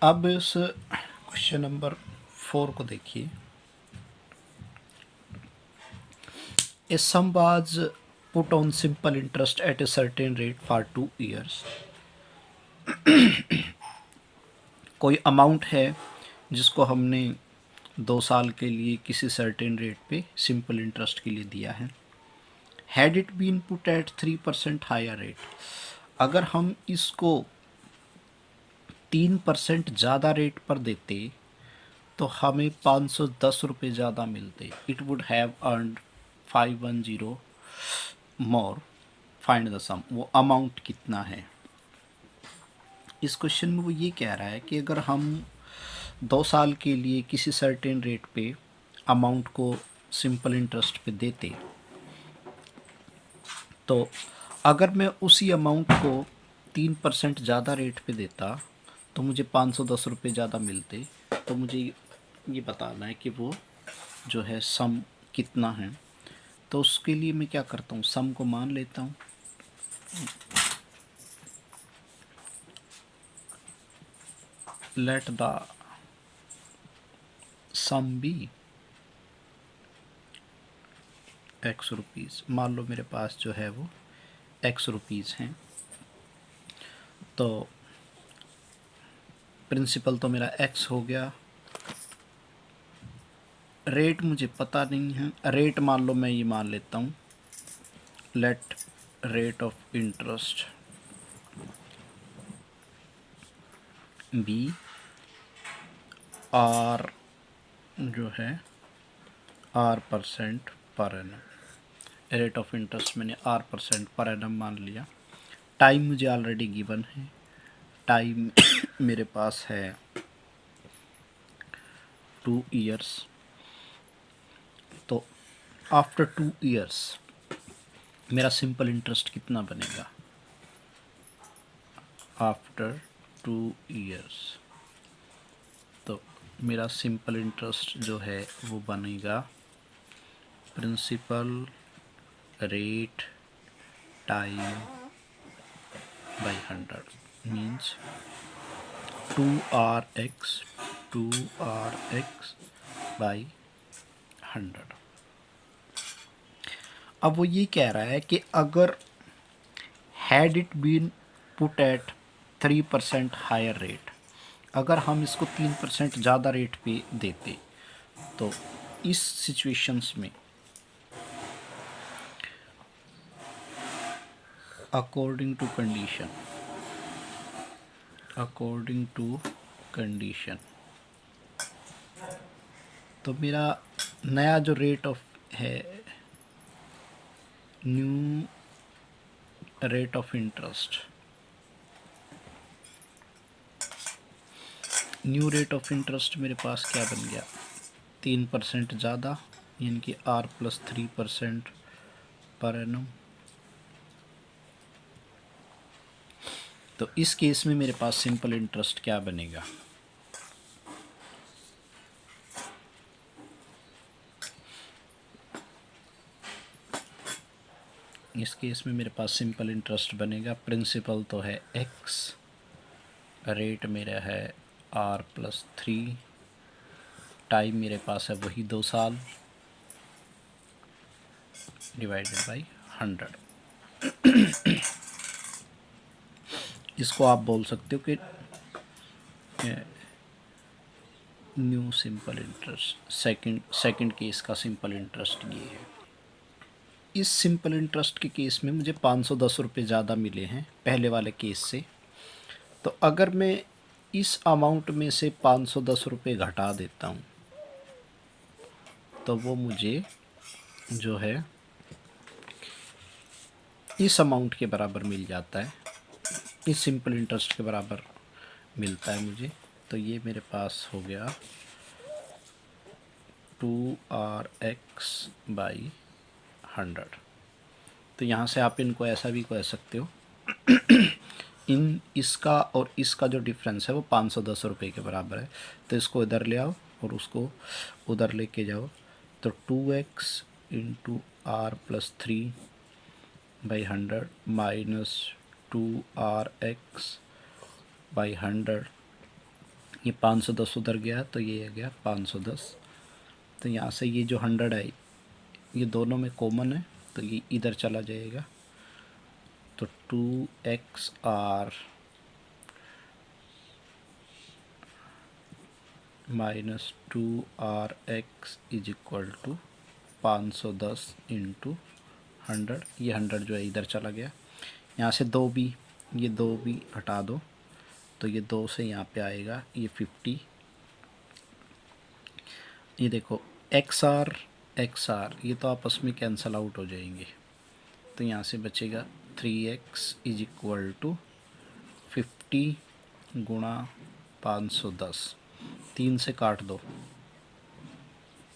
अब इस question number 4 को देखिए। A sum was put on simple interest at a certain rate for 2 years. कोई अमाउंट है जिसको हमने 2 साल के लिए किसी सर्टेन रेट पे सिंपल इंटरेस्ट के लिए दिया है। Had it been put at 3% higher rate, अगर हम इसको 3% ज़्यादा रेट पर देते तो हमें 510 रुपये ज़्यादा मिलते। It would have earned 510 more, find the sum. वो अमाउंट कितना है। इस क्वेश्चन में वो ये कह रहा है कि अगर हम 2 साल के लिए किसी सर्टेन रेट पे अमाउंट को सिंपल इंटरेस्ट पे देते तो अगर मैं उसी अमाउंट को 3% ज़्यादा रेट पे देता तो मुझे 510 रुपये ज़्यादा मिलते। तो मुझे ये बताना है कि वो जो है सम कितना है। तो उसके लिए मैं क्या करता हूँ, सम को मान लेता हूँ। Let the sum be X rupees. मान लो मेरे पास जो है वो एक्स रुपीज़ हैं। तो प्रिंसिपल तो मेरा एक्स हो गया। रेट मुझे पता नहीं है, रेट मान लो मैं ये मान लेता हूँ, let rate of interest be R जो है R% per annum. Rate of interest मैंने R% पर एनम मान लिया। टाइम मुझे ऑलरेडी गिवन है, टाइम मेरे पास है 2 ईयर्स। तो आफ्टर 2 ईयर्स मेरा सिंपल इंटरेस्ट कितना बनेगा। आफ्टर 2 ईयर्स तो मेरा सिंपल इंटरेस्ट जो है वो बनेगा principal rate time by 100 means 2RX by 100। अब वो ये कह रहा है कि अगर had it been put at 3% higher rate, अगर हम इसको 3% ज़्यादा रेट पे देते तो इस सिचुएशंस में अकॉर्डिंग टू कंडीशन तो मेरा नया जो रेट ऑफ है, new rate of interest, new rate of interest मेरे पास क्या बन गया, 3% ज़्यादा यानी कि R+3% पर एनम। तो इस केस में मेरे पास सिंपल इंटरेस्ट क्या बनेगा। इस केस में मेरे पास सिंपल इंटरेस्ट बनेगा, प्रिंसिपल तो है x, रेट मेरा है R+3, टाइम मेरे पास है वही 2 साल डिवाइडेड बाई 100। इसको आप बोल सकते हो कि new simple interest, second case का सिंपल इंटरेस्ट ये है। इस सिंपल इंटरेस्ट के केस में मुझे 510 रुपये ज़्यादा मिले हैं पहले वाले केस से। तो अगर मैं इस अमाउंट में से 510 रुपये घटा देता हूँ तो वो मुझे जो है इस अमाउंट के बराबर मिल जाता है, इस सिंपल इंटरेस्ट के बराबर मिलता है मुझे। तो ये मेरे पास हो गया 2RX बाई 100। तो यहाँ से आप इनको ऐसा भी कह सकते हो इन इसका और इसका जो डिफरेंस है वो 510 रुपये के बराबर है। तो इसको इधर ले आओ और उसको उधर लेके जाओ। तो 2x into R+3 by 100 minus 2RX by 100 ये 510 उधर गया तो ये आ गया 510। तो यहाँ से ये जो 100 है ये दोनों में कॉमन है तो ये इधर चला जाएगा। तो 2xr minus 2rx is equal to 510 into 100। ये 100 जो है इधर चला गया। यहाँ से दो भी, ये दो भी हटा दो तो ये 2 से यहाँ पे आएगा ये 50। ये देखो XR ये तो आपस में कैंसल आउट हो जाएंगे। तो यहाँ से बचेगा 3x इज इक्वल टू 50 गुणा 510। 3 से काट दो,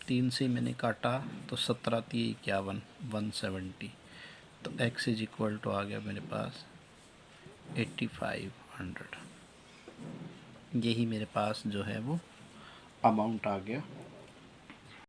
3 से मैंने काटा तो 17×3 = 170। तो x इज इक्वल टू आ गया मेरे पास 8500। यही मेरे पास जो है वो अमाउंट आ गया।